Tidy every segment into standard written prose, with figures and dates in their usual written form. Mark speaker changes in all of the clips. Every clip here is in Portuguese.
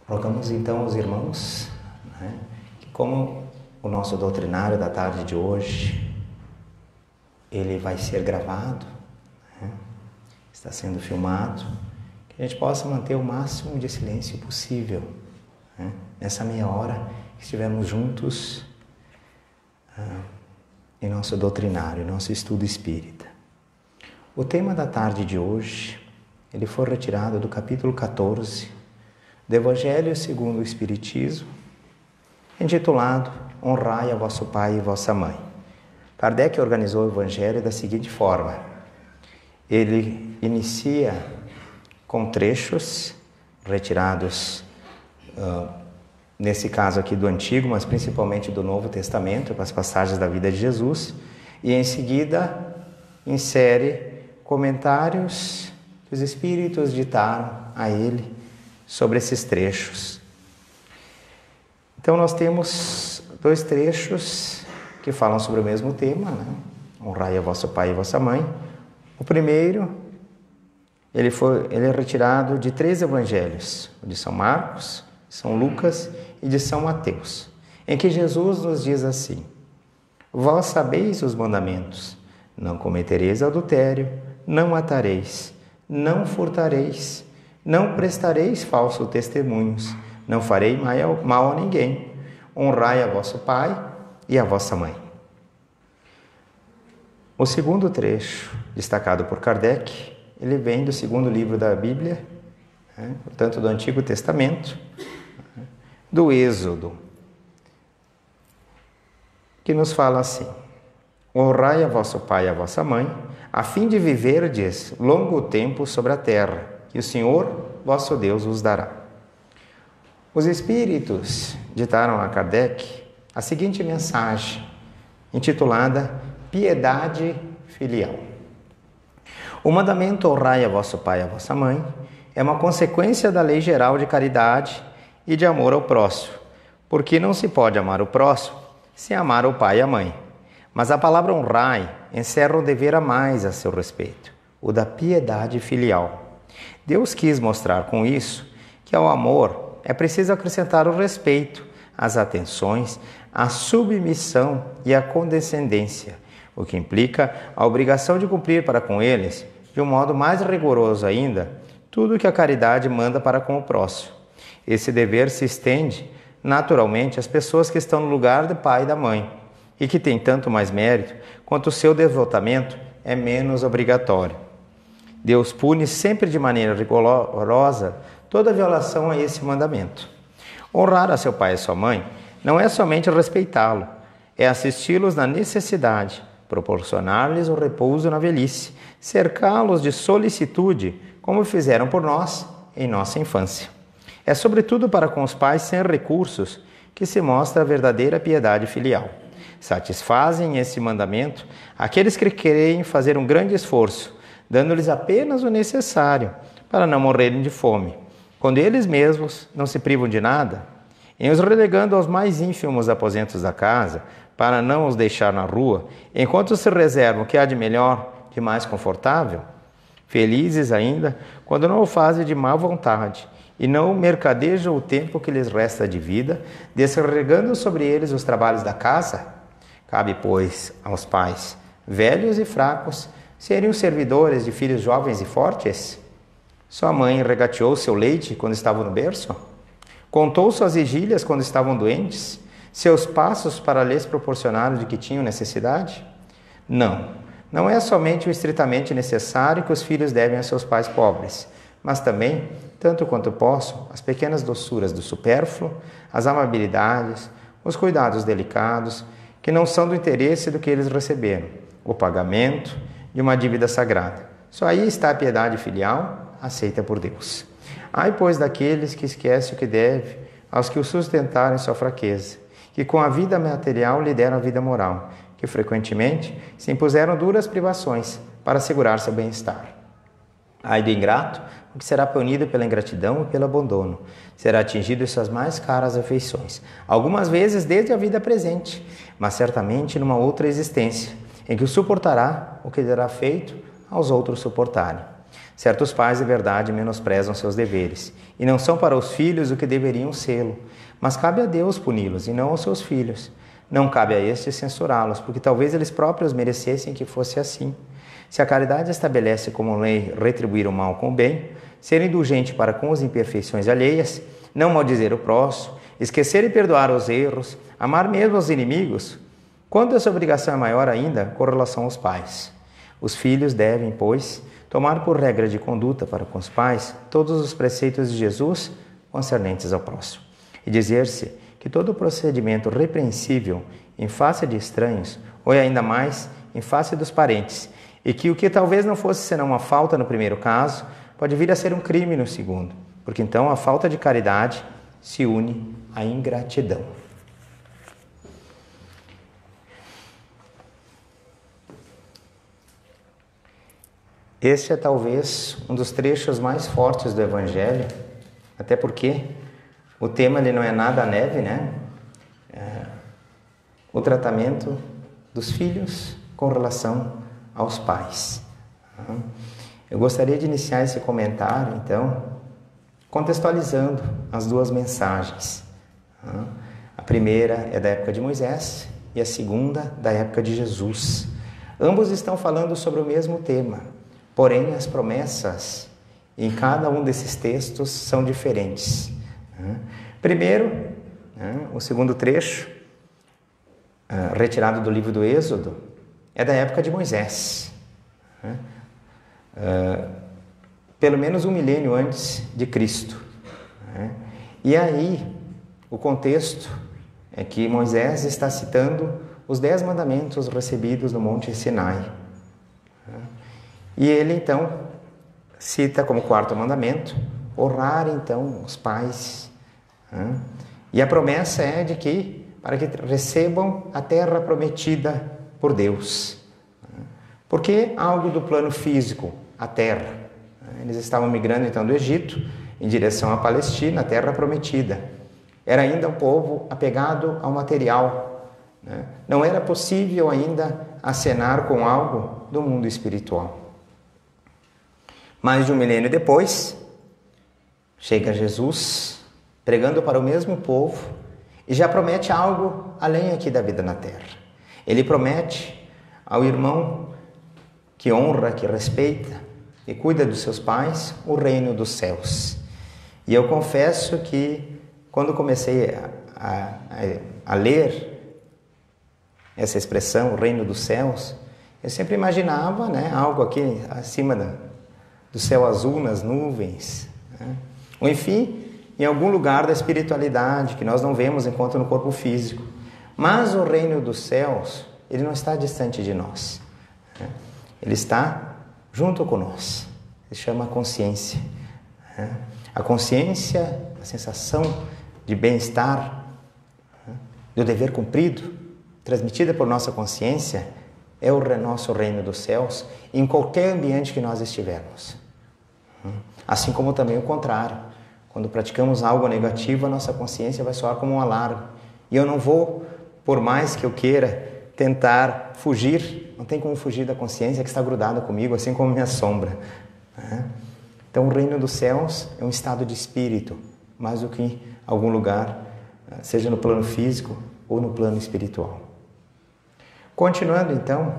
Speaker 1: Rogamos então aos irmãos, que como o nosso doutrinário da tarde de hoje, ele vai ser gravado, está sendo filmado, que a gente possa manter o máximo de silêncio possível, nessa meia hora que estivermos juntos em nosso doutrinário, nosso estudo espírita. O tema da tarde de hoje, ele foi retirado do capítulo 14 do Evangelho segundo o Espiritismo, intitulado Honrai a vosso pai e vossa mãe. Kardec organizou o Evangelho da seguinte forma: ele inicia com trechos retirados, nesse caso aqui do Antigo, mas principalmente do Novo Testamento, com as passagens da vida de Jesus, e em seguida insere comentários que os Espíritos ditaram a ele sobre esses trechos. Então nós temos dois trechos que falam sobre o mesmo tema, Honrai a vosso pai e vossa mãe. O primeiro, ele é retirado de 3 evangelhos, de São Marcos, São Lucas e de São Mateus, em que Jesus nos diz assim: vós sabeis os mandamentos: não cometereis adultério, não matareis, não furtareis, não prestareis falsos testemunhos, não farei mal a ninguém, honrai a vosso pai e a vossa mãe. O segundo trecho, destacado por Kardec, ele vem do segundo livro da Bíblia, portanto do Antigo Testamento, do Êxodo, que nos fala assim: honrai a vosso pai e a vossa mãe, a fim de viverdes longo tempo sobre a terra, que o Senhor, vosso Deus, vos dará. Os Espíritos ditaram a Kardec a seguinte mensagem, intitulada Piedade Filial. O mandamento honrai a vosso pai e a vossa mãe é uma consequência da lei geral de caridade e de amor ao próximo, porque não se pode amar o próximo sem amar o pai e a mãe. Mas a palavra honrai encerra um dever a mais a seu respeito, o da piedade filial. Deus quis mostrar com isso que ao amor é preciso acrescentar o respeito, as atenções, a submissão e a condescendência, o que implica a obrigação de cumprir para com eles, de um modo mais rigoroso ainda, tudo o que a caridade manda para com o próximo. Esse dever se estende, naturalmente, às pessoas que estão no lugar do pai e da mãe, e que têm tanto mais mérito, quanto o seu devotamento é menos obrigatório. Deus pune sempre de maneira rigorosa toda violação a esse mandamento. Honrar a seu pai e sua mãe não é somente respeitá-lo, é assisti-los na necessidade, proporcionar-lhes o repouso na velhice, cercá-los de solicitude, como fizeram por nós em nossa infância. É sobretudo para com os pais sem recursos que se mostra a verdadeira piedade filial. Satisfazem esse mandamento aqueles que querem fazer um grande esforço, dando-lhes apenas o necessário para não morrerem de fome, quando eles mesmos não se privam de nada, em os relegando aos mais ínfimos aposentos da casa, para não os deixar na rua, enquanto se reservam o que há de melhor, de mais confortável. Felizes ainda quando não o fazem de má vontade e não mercadejam o tempo que lhes resta de vida, descarregando sobre eles os trabalhos da casa. Cabe, pois, aos pais, velhos e fracos, serem os servidores de filhos jovens e fortes? Sua mãe regateou seu leite quando estavam no berço? Contou suas vigílias quando estavam doentes? Seus passos para lhes proporcionar o de que tinham necessidade? Não é somente o estritamente necessário que os filhos devem a seus pais pobres, mas também, tanto quanto possam, as pequenas doçuras do supérfluo, as amabilidades, os cuidados delicados, que não são do interesse do que eles receberam, o pagamento de uma dívida sagrada. Só aí está a piedade filial, aceita por Deus. Ai, pois, daqueles que esquecem o que deve aos que o sustentaram em sua fraqueza, que com a vida material lhe deram a vida moral, que frequentemente se impuseram duras privações para assegurar seu bem-estar. Ai do ingrato, o que será punido pela ingratidão e pelo abandono, será atingido em suas mais caras afeições, algumas vezes desde a vida presente, mas certamente numa outra existência, em que suportará o que terá feito aos outros suportarem. Certos pais, de verdade, menosprezam seus deveres, e não são para os filhos o que deveriam sê-lo, mas cabe a Deus puni-los, e não aos seus filhos. Não cabe a estes censurá-los, porque talvez eles próprios merecessem que fosse assim. Se a caridade estabelece como lei retribuir o mal com o bem, ser indulgente para com as imperfeições alheias, não maldizer o próximo, esquecer e perdoar os erros, amar mesmo os inimigos, quando essa obrigação é maior ainda com relação aos pais. Os filhos devem, pois, tomar por regra de conduta para com os pais todos os preceitos de Jesus concernentes ao próximo, e dizer-se que todo procedimento repreensível em face de estranhos, ou ainda mais em face dos parentes, e que o que talvez não fosse senão uma falta no primeiro caso, pode vir a ser um crime no segundo, porque então a falta de caridade se une à ingratidão. Este é talvez um dos trechos mais fortes do Evangelho, até porque o tema ele não é nada neve, né? O tratamento dos filhos com relação aos pais. Eu gostaria de iniciar esse comentário, então, contextualizando as duas mensagens. A primeira é da época de Moisés e a segunda da época de Jesus. Ambos estão falando sobre o mesmo tema, porém as promessas em cada um desses textos são diferentes. Primeiro, o segundo trecho, retirado do livro do Êxodo, é da época de Moisés, pelo menos 1 milênio antes de Cristo. E aí, o contexto é que Moisés está citando os 10 mandamentos recebidos no Monte Sinai. E ele, então, cita como quarto mandamento, honrar, então, os pais. E a promessa é de que, para que recebam a terra prometida por Deus. Por que algo do plano físico, a terra? Eles estavam migrando, então, do Egito, em direção à Palestina, a terra prometida. Era ainda um povo apegado ao material. Não era possível ainda acenar com algo do mundo espiritual. Mais de 1 milênio depois, chega Jesus, pregando para o mesmo povo, e já promete algo além aqui da vida na terra. Ele promete ao irmão que honra, que respeita e cuida dos seus pais, o reino dos céus. E eu confesso que quando comecei a ler essa expressão, o reino dos céus, eu sempre imaginava, algo aqui acima do céu azul, nas nuvens, ou enfim, em algum lugar da espiritualidade que nós não vemos enquanto no corpo físico. Mas o reino dos céus, ele não está distante de nós. Ele está junto conosco. Se chama consciência. A consciência, a sensação de bem-estar, do dever cumprido, transmitida por nossa consciência, é o nosso reino dos céus, em qualquer ambiente que nós estivermos. Assim como também o contrário. Quando praticamos algo negativo, a nossa consciência vai soar como um alarme. E eu não vou, por mais que eu queira, tentar fugir. Não tem como fugir da consciência que está grudada comigo, assim como minha sombra. Então, o reino dos céus é um estado de espírito, mais do que algum lugar, seja no plano físico ou no plano espiritual. Continuando, então,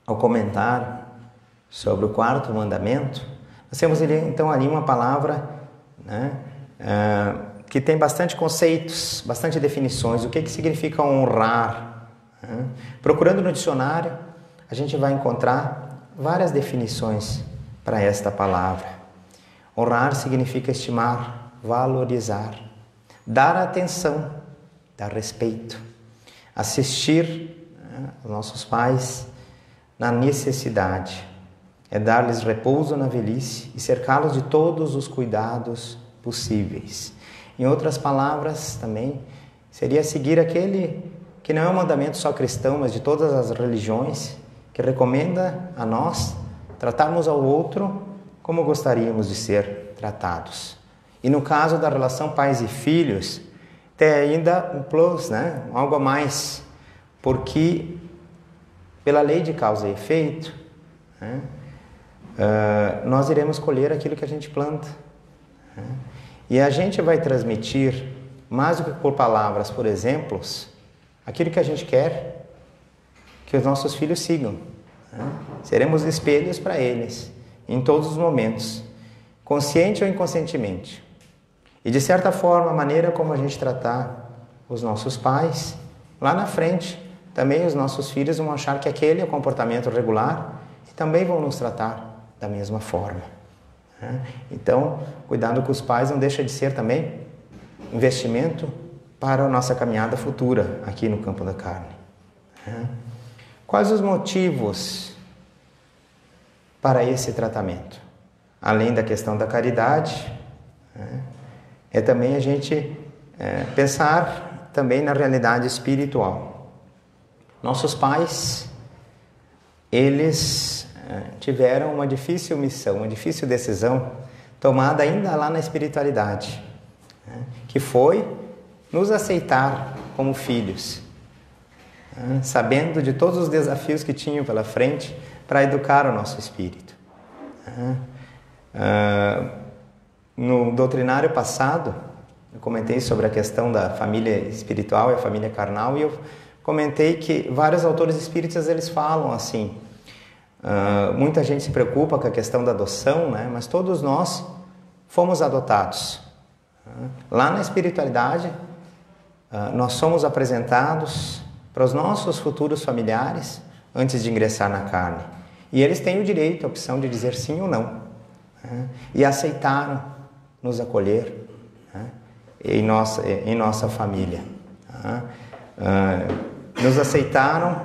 Speaker 1: ao comentário sobre o quarto mandamento, nós temos então ali uma palavra que tem bastante conceitos, bastante definições. O que significa honrar? Procurando no dicionário, a gente vai encontrar várias definições para esta palavra. Honrar significa estimar, valorizar, dar atenção, dar respeito, assistir aos nossos pais na necessidade. É dar-lhes repouso na velhice e cercá-los de todos os cuidados possíveis. Em outras palavras, também, seria seguir aquele que não é um mandamento só cristão, mas de todas as religiões, que recomenda a nós tratarmos ao outro como gostaríamos de ser tratados. E no caso da relação pais e filhos, tem ainda um plus, algo a mais, porque pela lei de causa e efeito, nós iremos colher aquilo que a gente planta. E a gente vai transmitir, mais do que por palavras, por exemplos, aquilo que a gente quer que os nossos filhos sigam. Seremos espelhos para eles, em todos os momentos, consciente ou inconscientemente. E de certa forma, a maneira como a gente tratar os nossos pais, lá na frente, também os nossos filhos vão achar que aquele é o comportamento regular e também vão nos tratar da mesma forma. Então, cuidado com os pais não deixa de ser também investimento para a nossa caminhada futura aqui no campo da carne. Quais os motivos para esse tratamento? Além da questão da caridade, é também a gente pensar também na realidade espiritual. Nossos pais, eles tiveram uma difícil missão, uma difícil decisão tomada ainda lá na espiritualidade, que foi nos aceitar como filhos, sabendo de todos os desafios que tinham pela frente para educar o nosso espírito. No doutrinário passado, eu comentei sobre a questão da família espiritual e a família carnal, e eu comentei que vários autores espíritas eles falam assim, muita gente se preocupa com a questão da adoção, né? Mas todos nós fomos adotados. Lá na espiritualidade, nós somos apresentados para os nossos futuros familiares antes de ingressar na carne. E eles têm o direito, a opção de dizer sim ou não. E aceitaram nos acolher em nossa família. Nos aceitaram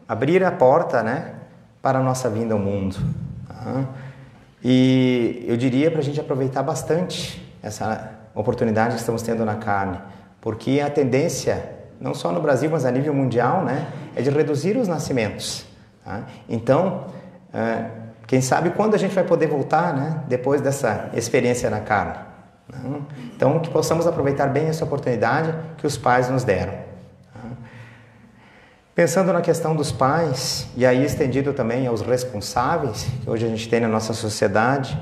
Speaker 1: abrir a porta, né, para a nossa vinda ao mundo. E eu diria para a gente aproveitar bastante essa oportunidade que estamos tendo na carne, porque a tendência, não só no Brasil, mas a nível mundial, né, é de reduzir os nascimentos. Então, quem sabe quando a gente vai poder voltar, né, depois dessa experiência na carne. Então, que possamos aproveitar bem essa oportunidade que os pais nos deram. Pensando na questão dos pais, e aí estendido também aos responsáveis, que hoje a gente tem na nossa sociedade,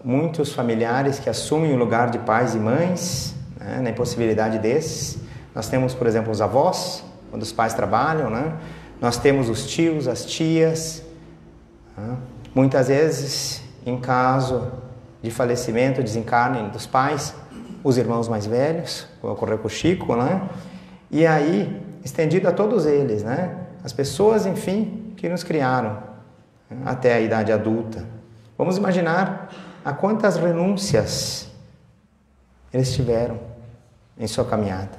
Speaker 1: muitos familiares que assumem o lugar de pais e mães, né, na impossibilidade desses. Nós temos, por exemplo, os avós, quando os pais trabalham, né? Nós temos os tios, as tias. Muitas vezes, em caso de falecimento, desencarne dos pais, os irmãos mais velhos, como ocorreu com o Chico, né? E aí, estendido a todos eles, né? As pessoas, enfim, que nos criaram até a idade adulta. Vamos imaginar a quantas renúncias eles tiveram em sua caminhada.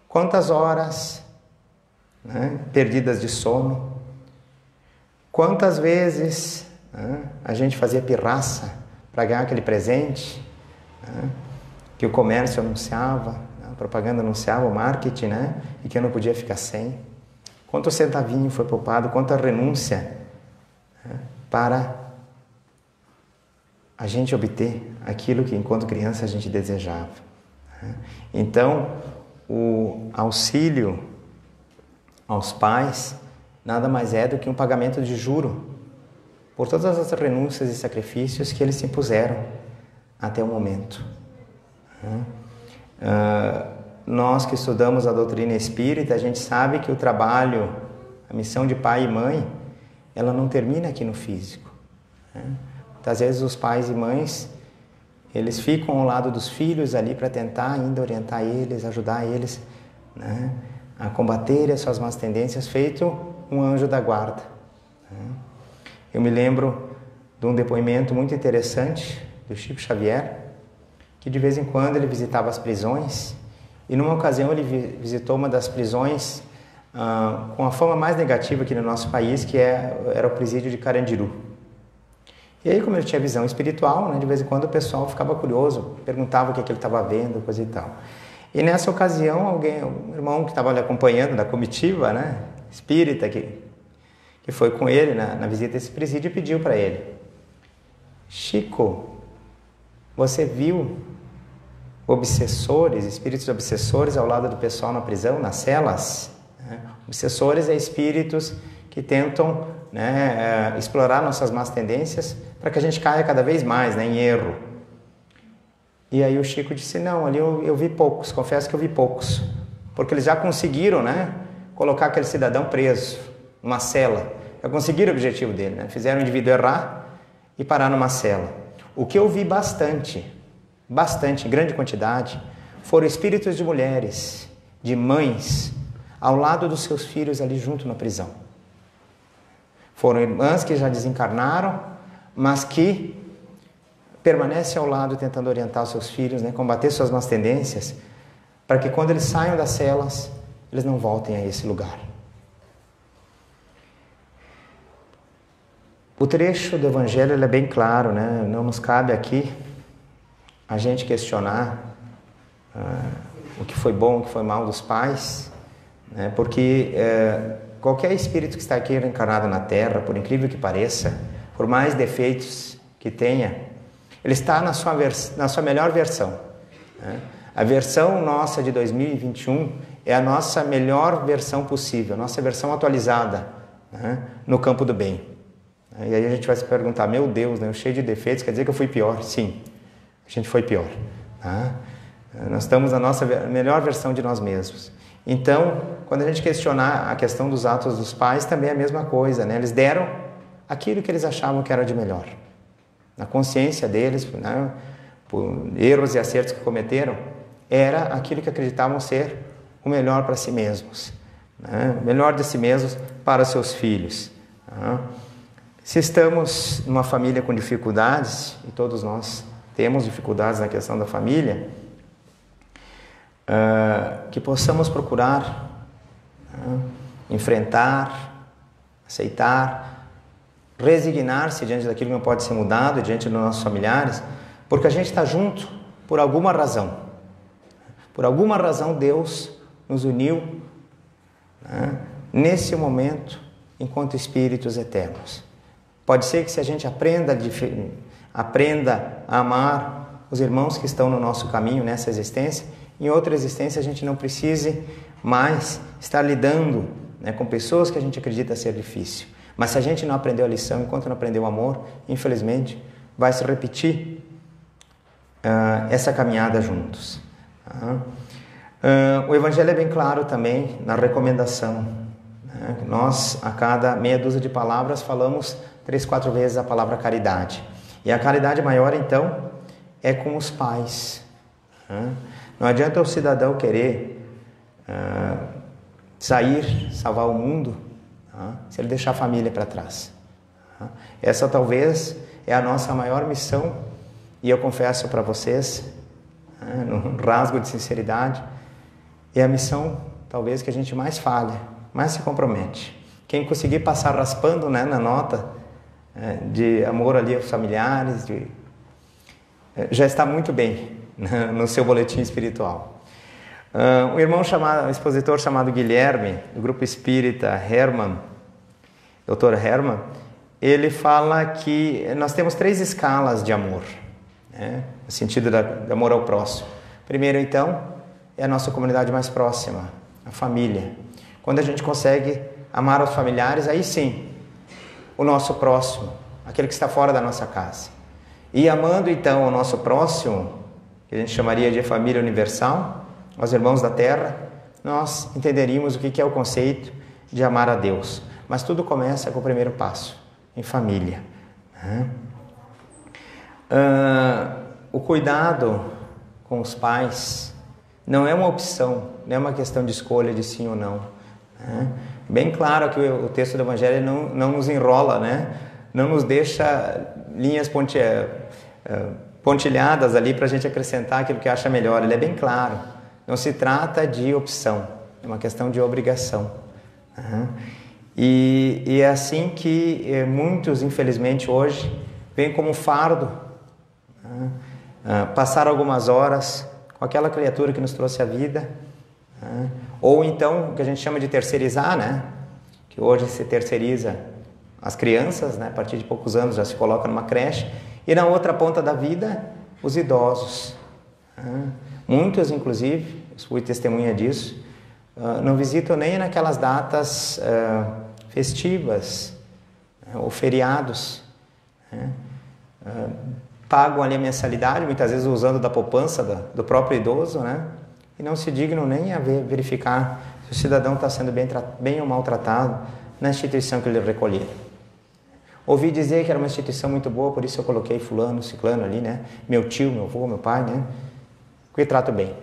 Speaker 1: Quantas horas, né, perdidas de sono. Quantas vezes, né, a gente fazia pirraça para ganhar aquele presente, né, que o comércio anunciava, a propaganda anunciava, o marketing, né, e que eu não podia ficar sem. Quanto centavinho foi poupado, quanta renúncia, né, para a gente obter aquilo que enquanto criança a gente desejava. Então, o auxílio aos pais nada mais é do que um pagamento de juro por todas as renúncias e sacrifícios que eles se impuseram até o momento. Nós que estudamos a doutrina espírita, a gente sabe que o trabalho, a missão de pai e mãe, ela não termina aqui no físico. Muitas vezes os pais e mães, eles ficam ao lado dos filhos ali para tentar ainda orientar eles, ajudar eles, né, a combater as suas más tendências, feito um anjo da guarda. Eu me lembro de um depoimento muito interessante do Chico Xavier, que de vez em quando ele visitava as prisões, e numa ocasião ele visitou uma das prisões com a fama mais negativa aqui no nosso país, que era o presídio de Carandiru. E aí, como ele tinha visão espiritual, né, de vez em quando o pessoal ficava curioso, perguntava o que ele estava vendo, coisa e tal. E nessa ocasião, um irmão que estava ali acompanhando da comitiva, né, espírita, que foi com ele na visita a esse presídio, pediu para ele: Chico, você viu obsessores, espíritos obsessores ao lado do pessoal na prisão, nas celas? Obsessores é espíritos que tentam né, explorar nossas más tendências para que a gente caia cada vez mais, né, em erro. E aí o Chico disse, não, ali eu vi poucos, confesso que eu vi poucos, porque eles já conseguiram, né, colocar aquele cidadão preso, numa cela, já conseguiram o objetivo dele, né, fizeram o indivíduo errar e parar numa cela. O que eu vi bastante, em grande quantidade, foram espíritos de mulheres, de mães, ao lado dos seus filhos ali junto na prisão. Foram irmãs que já desencarnaram, mas que permanecem ao lado tentando orientar os seus filhos, né, combater suas más tendências, para que quando eles saiam das celas, eles não voltem a esse lugar. O trecho do Evangelho ele é bem claro, né? Não nos cabe aqui a gente questionar o que foi bom, o que foi mal dos pais, né? Porque qualquer espírito que está aqui reencarnado na Terra, por incrível que pareça, por mais defeitos que tenha, ele está na sua melhor versão, né? A versão nossa de 2021 é a nossa melhor versão possível, a nossa versão atualizada, né, no campo do bem. E aí a gente vai se perguntar, meu Deus, né, eu cheio de defeitos, quer dizer que eu fui pior? Sim, a gente foi pior. Tá? Nós estamos na nossa melhor versão de nós mesmos. Então, quando a gente questionar a questão dos atos dos pais, também é a mesma coisa, né? Eles deram aquilo que eles achavam que era de melhor. Na consciência deles, né, por erros e acertos que cometeram, era aquilo que acreditavam ser o melhor para si mesmos, né? O melhor de si mesmos para seus filhos. Tá? Se estamos numa família com dificuldades, e todos nós temos dificuldades na questão da família, que possamos procurar enfrentar, aceitar, resignar-se diante daquilo que não pode ser mudado, diante dos nossos familiares, porque a gente está junto por alguma razão. Por alguma razão Deus nos uniu, né, nesse momento enquanto espíritos eternos. Pode ser que se a gente aprenda a amar os irmãos que estão no nosso caminho nessa existência, em outra existência a gente não precise mais estar lidando, né, com pessoas que a gente acredita ser difícil. Mas se a gente não aprendeu a lição, enquanto não aprendeu o amor, infelizmente vai se repetir essa caminhada juntos. O Evangelho é bem claro também na recomendação, né? Nós, a cada meia dúzia de palavras, falamos 3, 4 vezes a palavra caridade. E a caridade maior, então, é com os pais. Não adianta o cidadão querer sair, salvar o mundo, se ele deixar a família para trás. Essa talvez é a nossa maior missão, e eu confesso para vocês, num rasgo de sinceridade, é a missão talvez que a gente mais falha, mais se compromete. Quem conseguir passar raspando, né, na nota de amor ali aos familiares, já está muito bem, né, no seu boletim espiritual. Um irmão um expositor chamado Guilherme, do grupo espírita Hermann, Dr. Hermann, ele fala que nós temos 3 escalas de amor, né, no sentido de amor ao próximo. Primeiro, então, é a nossa comunidade mais próxima, a família. Quando a gente consegue amar os familiares, aí sim, o nosso próximo, aquele que está fora da nossa casa. E amando então o nosso próximo, que a gente chamaria de família universal, os irmãos da terra, nós entenderíamos o que é o conceito de amar a Deus. Mas tudo começa com o primeiro passo, em família. O cuidado com os pais não é uma opção, não é uma questão de escolha de sim ou não. Bem claro que o texto do Evangelho não nos enrola, né? Não nos deixa linhas pontilhadas ali para a gente acrescentar aquilo que acha melhor. Ele é bem claro. Não se trata de opção, é uma questão de obrigação. E é assim que muitos, infelizmente, hoje, veem como fardo passar algumas horas com aquela criatura que nos trouxe a vida, ou então o que a gente chama de terceirizar, né? Que hoje se terceiriza as crianças, né? A partir de poucos anos já se coloca numa creche, e na outra ponta da vida os idosos. Muitos, inclusive, eu fui testemunha disso, não visitam nem naquelas datas festivas, ou feriados, né? Pagam ali a mensalidade, muitas vezes usando da poupança do próprio idoso, né? E não se dignam nem a verificar se o cidadão está sendo bem ou maltratado na instituição que ele recolheram. Ouvi dizer que era uma instituição muito boa, por isso eu coloquei fulano, ciclano ali, né? Meu tio, meu avô, meu pai, né? Que trato bem.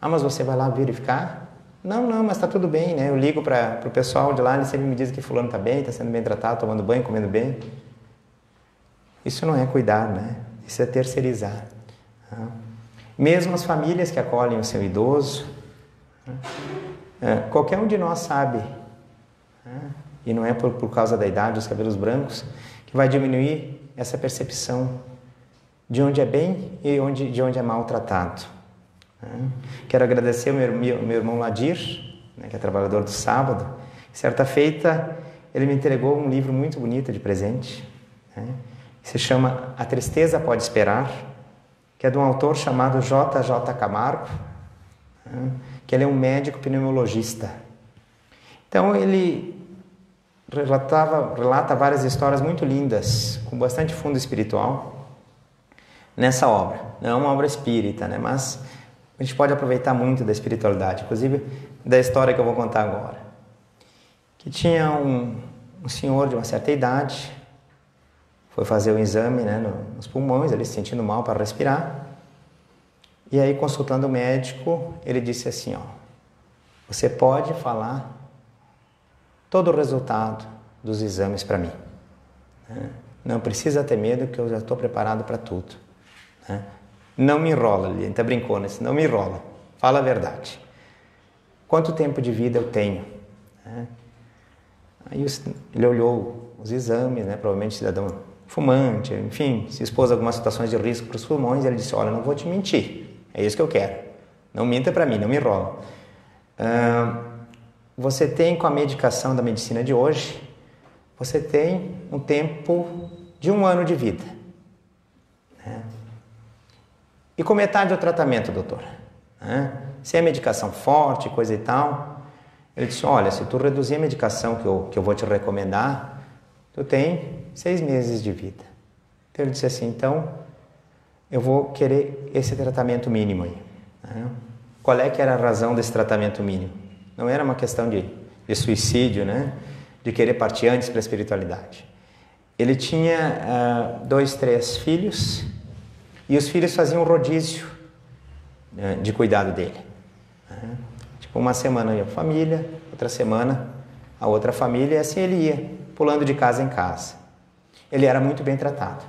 Speaker 1: Ah, mas você vai lá verificar? Não, mas está tudo bem, né? Eu ligo para o pessoal de lá, eles sempre me dizem que fulano está bem, está sendo bem tratado, tomando banho, comendo bem. Isso não é cuidar, né? Isso é terceirizar. Mesmo as famílias que acolhem o seu idoso, qualquer um de nós sabe, e não é por causa da idade, dos cabelos brancos, que vai diminuir essa percepção de onde é bem e de onde é maltratado. Quero agradecer ao meu irmão Ladir, né, que é trabalhador do sábado. Certa feita, ele me entregou um livro muito bonito de presente, né? Se chama A Tristeza Pode Esperar, que é de um autor chamado J.J. Camargo, que ele é um médico pneumologista. Então ele relata várias histórias muito lindas, com bastante fundo espiritual, nessa obra. Não é uma obra espírita, né? Mas a gente pode aproveitar muito da espiritualidade, inclusive da história que eu vou contar agora. Que tinha um senhor de uma certa idade, foi fazer o exame, né, nos pulmões, ele se sentindo mal para respirar. E aí, consultando o médico, ele disse assim, você pode falar todo o resultado dos exames para mim. Não precisa ter medo, que eu já estou preparado para tudo. Não me enrola, ele até brincou, né? Não me enrola, fala a verdade. Quanto tempo de vida eu tenho? Aí ele olhou os exames, né? Provavelmente cidadão fumante, enfim, se expôs a algumas situações de risco para os pulmões, ele disse, olha, não vou te mentir, é isso que eu quero, não minta para mim, não me enrola. Você tem, com a medicação da medicina de hoje, você tem um tempo de 1 ano de vida. E com metade do tratamento, doutor? Se é medicação forte, coisa e tal, ele disse, olha, se tu reduzir a medicação que eu vou te recomendar, tu tem 6 meses de vida. Então ele disse assim, então eu vou querer esse tratamento mínimo aí. Qual é que era a razão desse tratamento mínimo? Não era uma questão de suicídio, né? De querer partir antes para a espiritualidade. Ele tinha 2, 3 filhos, e os filhos faziam um rodízio de cuidado dele. Tipo, uma semana ia a família, outra semana a outra família, e assim ele ia, pulando de casa em casa. Ele era muito bem tratado.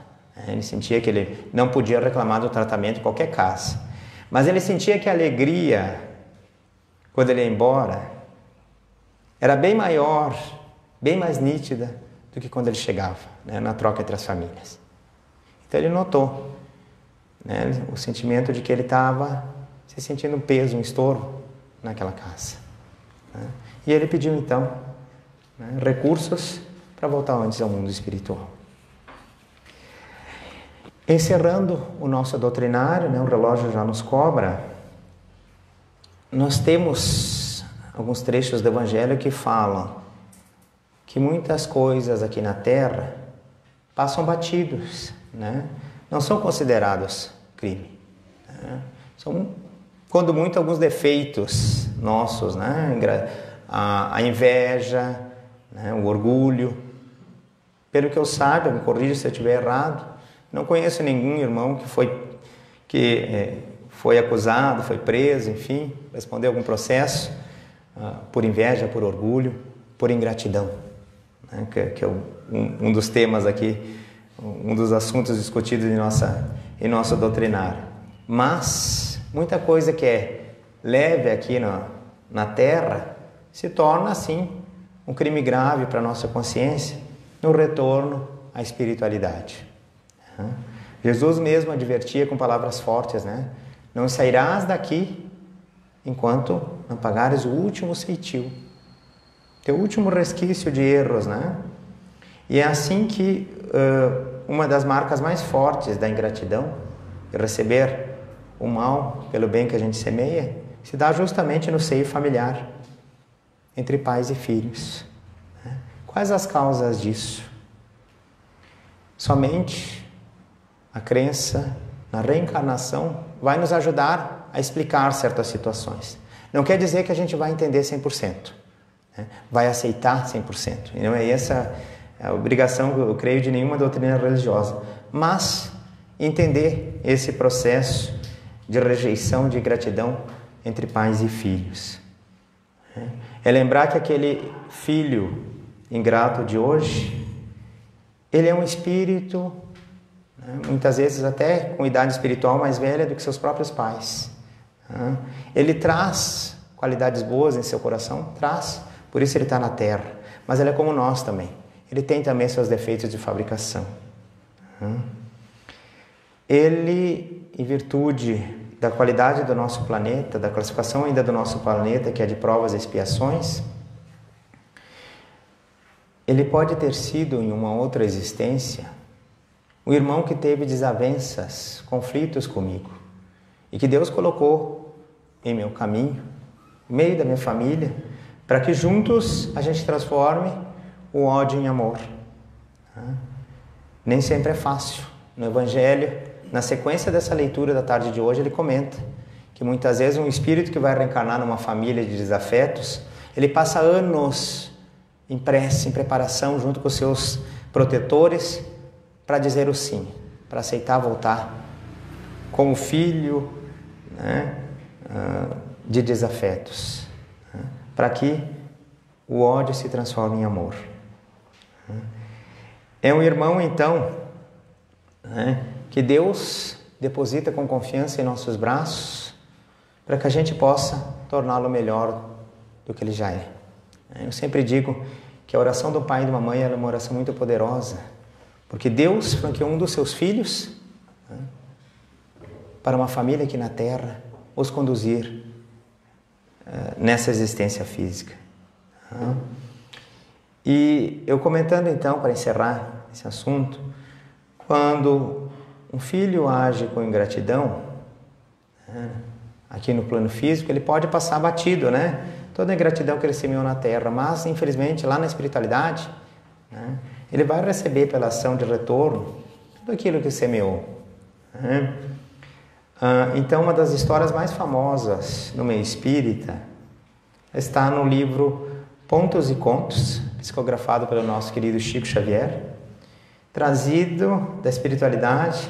Speaker 1: Ele sentia que ele não podia reclamar do tratamento em qualquer casa. Mas ele sentia que a alegria, quando ele ia embora, era bem maior, bem mais nítida do que quando ele chegava, né, na troca entre as famílias. Então ele notou, né, o sentimento de que ele estava se sentindo um peso, um estouro naquela casa. E ele pediu então, né, recursos para voltar antes ao mundo espiritual. Encerrando o nosso doutrinário, né, o relógio já nos cobra, nós temos alguns trechos do Evangelho que falam que muitas coisas aqui na Terra passam batidos, né? Não são considerados crime. Né? São, quando muito, alguns defeitos nossos, né? A inveja, né? O orgulho. Pelo que eu saiba, me corrija se eu estiver errado, não conheço nenhum irmão que foi acusado, foi preso, enfim, respondeu algum processo por inveja, por orgulho, por ingratidão, né? que é um dos temas aqui, um dos assuntos discutidos em nosso doutrinário. Mas muita coisa que é leve aqui na Terra se torna, assim, um crime grave para a nossa consciência no retorno à espiritualidade. Jesus mesmo advertia com palavras fortes, né? Não sairás daqui enquanto não pagares o último ceitil, teu último resquício de erros, né? E é assim que uma das marcas mais fortes da ingratidão, de receber o mal pelo bem que a gente semeia, se dá justamente no seio familiar, entre pais e filhos. Quais as causas disso? Somente a crença na reencarnação vai nos ajudar a explicar certas situações. Não quer dizer que a gente vai entender 100%, né? Vai aceitar 100%. E não é essa a obrigação, eu creio, de nenhuma doutrina religiosa. Mas entender esse processo de rejeição, de gratidão entre pais e filhos. É lembrar que aquele filho ingrato de hoje, ele é um espírito, né, muitas vezes até com idade espiritual mais velha do que seus próprios pais. Ele traz qualidades boas em seu coração, traz, por isso ele está na Terra. Mas ele é como nós também. Ele tem também seus defeitos de fabricação. Ele, em virtude da qualidade do nosso planeta, da classificação ainda do nosso planeta, que é de provas e expiações, ele pode ter sido, em uma outra existência, o irmão que teve desavenças, conflitos comigo, e que Deus colocou em meu caminho, no meio da minha família, para que juntos a gente transforme o ódio em amor. Nem sempre é fácil. No Evangelho, na sequência dessa leitura da tarde de hoje, ele comenta que muitas vezes um espírito que vai reencarnar numa família de desafetos, ele passa anos em prece, em preparação, junto com os seus protetores, para dizer o sim, para aceitar voltar como filho, né, de desafetos, né, para que o ódio se transforme em amor. É um irmão, então, né, que Deus deposita com confiança em nossos braços para que a gente possa torná-lo melhor do que ele já é. Eu sempre digo que a oração do pai e de uma mãe é uma oração muito poderosa, porque Deus franqueou um dos seus filhos, né, para uma família aqui na Terra os conduzir nessa existência física. E eu comentando então, para encerrar esse assunto, quando um filho age com ingratidão, né, aqui no plano físico, ele pode passar batido, né? Toda a ingratidão que ele semeou na Terra, mas infelizmente lá na espiritualidade, né, ele vai receber pela ação de retorno tudo aquilo que semeou. Né? Então, uma das histórias mais famosas no meio espírita está no livro Pontos e Contos, psicografado pelo nosso querido Chico Xavier, trazido da espiritualidade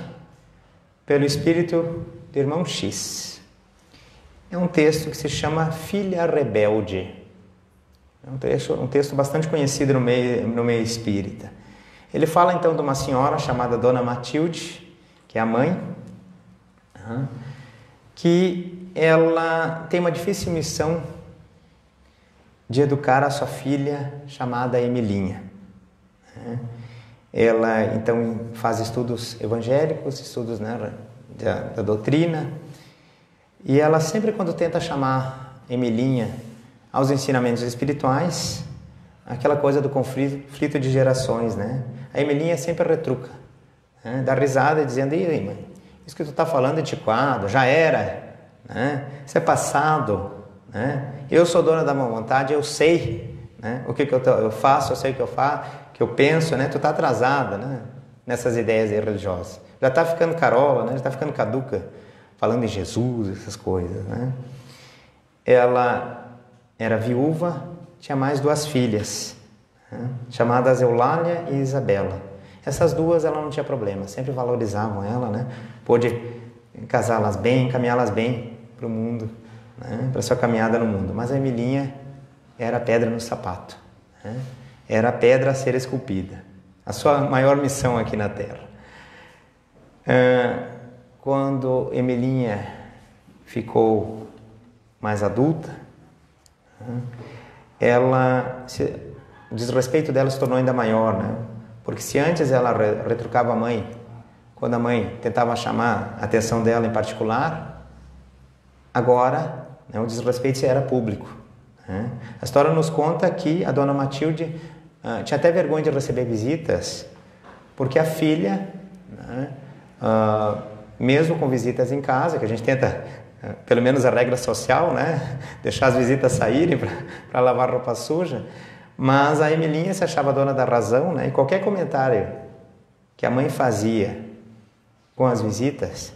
Speaker 1: pelo espírito do irmão X. É um texto que se chama Filha Rebelde. É um texto bastante conhecido no meio espírita. Ele fala então de uma senhora chamada Dona Matilde, que é a mãe, que ela tem uma difícil missão de educar a sua filha chamada Emilinha. Ela então faz estudos evangélicos, estudos, né, da doutrina, e ela sempre, quando tenta chamar Emilinha aos ensinamentos espirituais, aquela coisa do conflito de gerações, né? A Emilinha sempre retruca, né? Dá risada dizendo: "Ih, mãe, isso que tu está falando é antiquado, já era, né? Isso é passado, né? Eu sou dona da minha vontade, eu sei, né, o que eu faço, eu sei o que eu faço, que eu penso, né? Tu está atrasada, né, nessas ideias aí religiosas. Já está ficando carola, né? Já está ficando caduca, falando em Jesus, essas coisas, né?" Ela era viúva, tinha mais 2 filhas, né, chamadas Eulália e Isabela. Essas 2 ela não tinha problema, sempre valorizavam ela, né? Pôde casá-las bem, encaminhá-las bem para o mundo, né, para a sua caminhada no mundo. Mas a Emilinha era a pedra no sapato, né? Era a pedra a ser esculpida. A sua maior missão aqui na Terra. Quando Emilinha ficou mais adulta, o desrespeito dela se tornou ainda maior, né? Porque se antes ela retrucava a mãe, quando a mãe tentava chamar a atenção dela em particular, agora, né, o desrespeito era público, né? A história nos conta que a Dona Matilde tinha até vergonha de receber visitas, porque a filha, né, mesmo com visitas em casa, que a gente tenta, pelo menos a regra social, né, deixar as visitas saírem para lavar roupa suja, mas a Emilinha se achava dona da razão, né, e qualquer comentário que a mãe fazia com as visitas,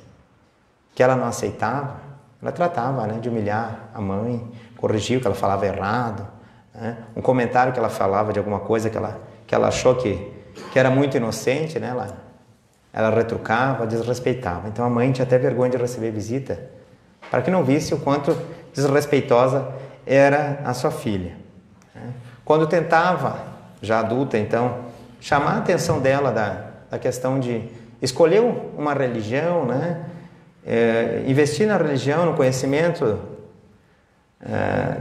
Speaker 1: que ela não aceitava, ela tratava, né, de humilhar a mãe, corrigir o que ela falava errado, né? Um comentário que ela falava de alguma coisa que ela achou que era muito inocente, né? Ela retrucava, desrespeitava. Então a mãe tinha até vergonha de receber visita, para que não visse o quanto desrespeitosa era a sua filha. Quando tentava, já adulta então, chamar a atenção dela da questão de escolher uma religião, né? Investir na religião, no conhecimento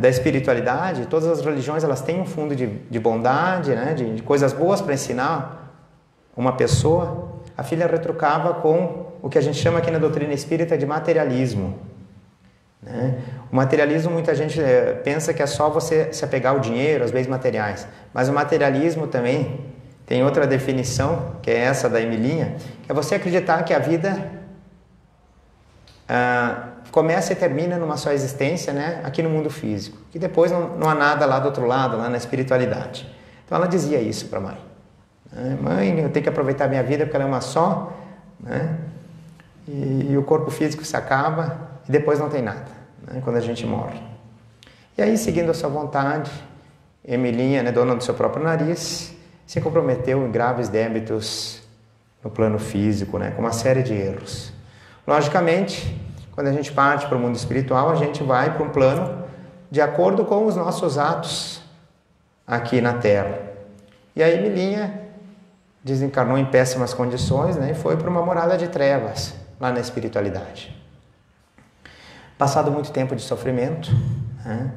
Speaker 1: da espiritualidade. Todas as religiões elas têm um fundo de bondade, né? de coisas boas para ensinar uma pessoa. A filha retrucava com o que a gente chama aqui na doutrina espírita de materialismo, né? O materialismo, muita gente pensa que é só você se apegar ao dinheiro, aos bens materiais, mas o materialismo também tem outra definição, que é essa da Emilinha, que é você acreditar que a vida começa e termina numa só existência, né? Aqui no mundo físico, que depois não há nada lá do outro lado, lá na espiritualidade. Então ela dizia isso para a mãe. Mãe, eu tenho que aproveitar a minha vida porque ela é uma só, né? E o corpo físico se acaba e depois não tem nada, né? Quando a gente morre. E aí, seguindo a sua vontade, Emilinha, né, dona do seu próprio nariz, se comprometeu em graves débitos no plano físico, né, com uma série de erros. Logicamente, quando a gente parte para o mundo espiritual, a gente vai para um plano de acordo com os nossos atos aqui na Terra. E aí Emilinha desencarnou em péssimas condições, né, e foi para uma morada de trevas, lá na espiritualidade. Passado muito tempo de sofrimento, né,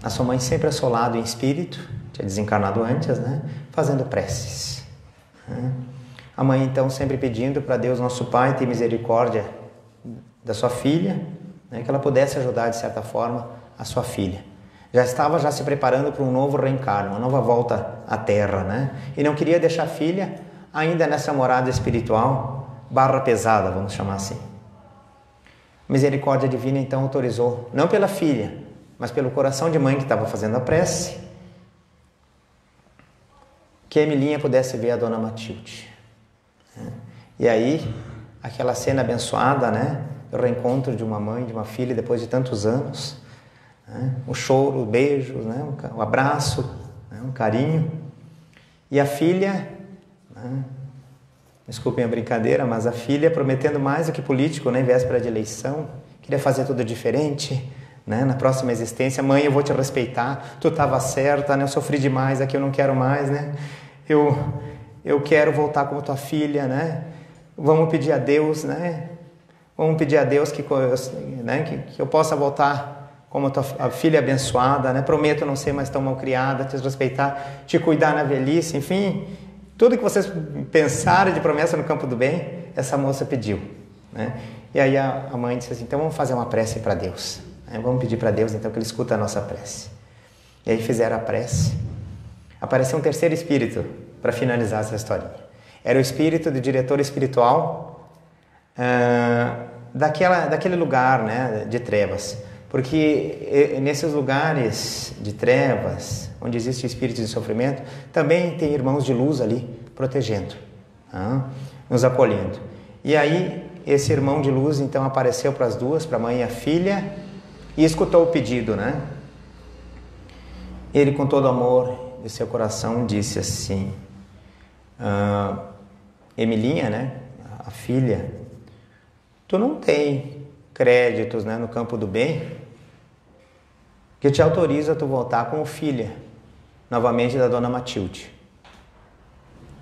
Speaker 1: a sua mãe sempre assolado em espírito, tinha desencarnado antes, né, fazendo preces. Né. A mãe então sempre pedindo para Deus, nosso Pai, ter misericórdia da sua filha, né, que ela pudesse ajudar de certa forma a sua filha. Já estava se preparando para um novo reencarno, uma nova volta à Terra, né? E não queria deixar a filha ainda nessa morada espiritual, barra pesada, vamos chamar assim. A misericórdia divina então autorizou, não pela filha, mas pelo coração de mãe que estava fazendo a prece, que a Emilinha pudesse ver a Dona Matilde. E aí, aquela cena abençoada, né? O reencontro de uma mãe, de uma filha, depois de tantos anos, né? O choro, o beijo, né? O abraço, né? Um carinho. E a filha, né? Desculpem a brincadeira, mas a filha prometendo mais do que político, né? Em véspera de eleição, queria fazer tudo diferente, né? Na próxima existência, mãe, eu vou te respeitar, tu estava certa, né? Eu sofri demais, aqui eu não quero mais, né? Eu quero voltar como tua filha, né? Vamos pedir a Deus, né? Vamos pedir a Deus que eu possa voltar como a filha abençoada, né? Prometo não ser mais tão mal criada, te respeitar, te cuidar na velhice, enfim, tudo que vocês pensarem de promessa no campo do bem, essa moça pediu, né? E aí a mãe disse assim, então vamos fazer uma prece para Deus, né? Vamos pedir para Deus então que Ele escuta a nossa prece. E aí fizeram a prece. Apareceu um terceiro espírito para finalizar essa historinha. Era o espírito do diretor espiritual daquele lugar, né, de trevas. Porque nesses lugares de trevas, onde existe espírito de sofrimento, também tem irmãos de luz ali, protegendo, nos acolhendo. E aí, esse irmão de luz, então, apareceu para as duas, para a mãe e a filha, e escutou o pedido, né? Ele, com todo amor de seu coração, disse assim, Emilinha, né, a filha, tu não tem créditos, né, no campo do bem que te autoriza a tu voltar como filha novamente da Dona Matilde.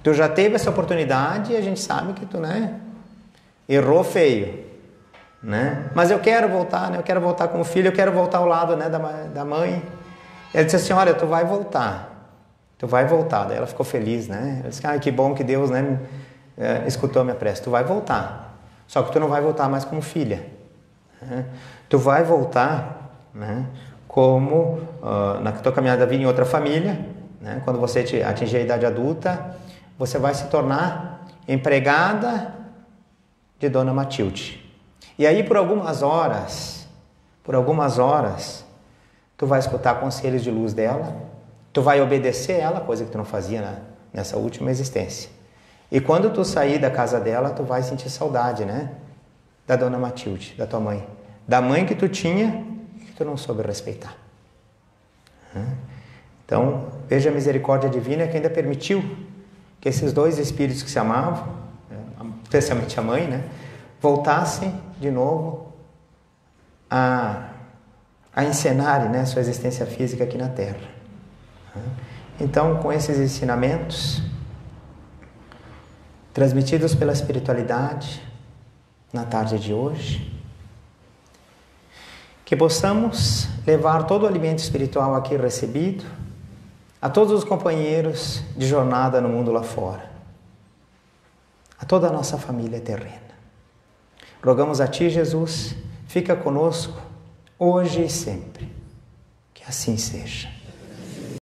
Speaker 1: Tu já teve essa oportunidade e a gente sabe que tu, né, errou feio, né? Mas eu quero voltar, né? Eu quero voltar como filha, eu quero voltar ao lado, né, da mãe. Ela disse assim, olha, tu vai voltar. Tu vai voltar. Daí ela ficou feliz, né? Ela disse, que bom que Deus, né, escutou a minha prece. Tu vai voltar. Só que tu não vai voltar mais como filha. Né? Tu vai voltar, né, como na tua caminhada vir em outra família, né? Quando você atingir a idade adulta, você vai se tornar empregada de Dona Matilde. E aí por algumas horas, tu vai escutar conselhos de luz dela, tu vai obedecer ela, coisa que tu não fazia nessa última existência. E quando tu sair da casa dela, tu vai sentir saudade, né? Da dona Matilde, da tua mãe. Da mãe que tu tinha e que tu não soube respeitar. Então, veja a misericórdia divina que ainda permitiu que esses dois espíritos que se amavam, especialmente a mãe, né? Voltassem de novo a encenarem, né, sua existência física aqui na Terra. Então, com esses ensinamentos transmitidos pela espiritualidade na tarde de hoje, que possamos levar todo o alimento espiritual aqui recebido a todos os companheiros de jornada no mundo lá fora, a toda a nossa família terrena. Rogamos a Ti, Jesus, fica conosco hoje e sempre. Que assim seja.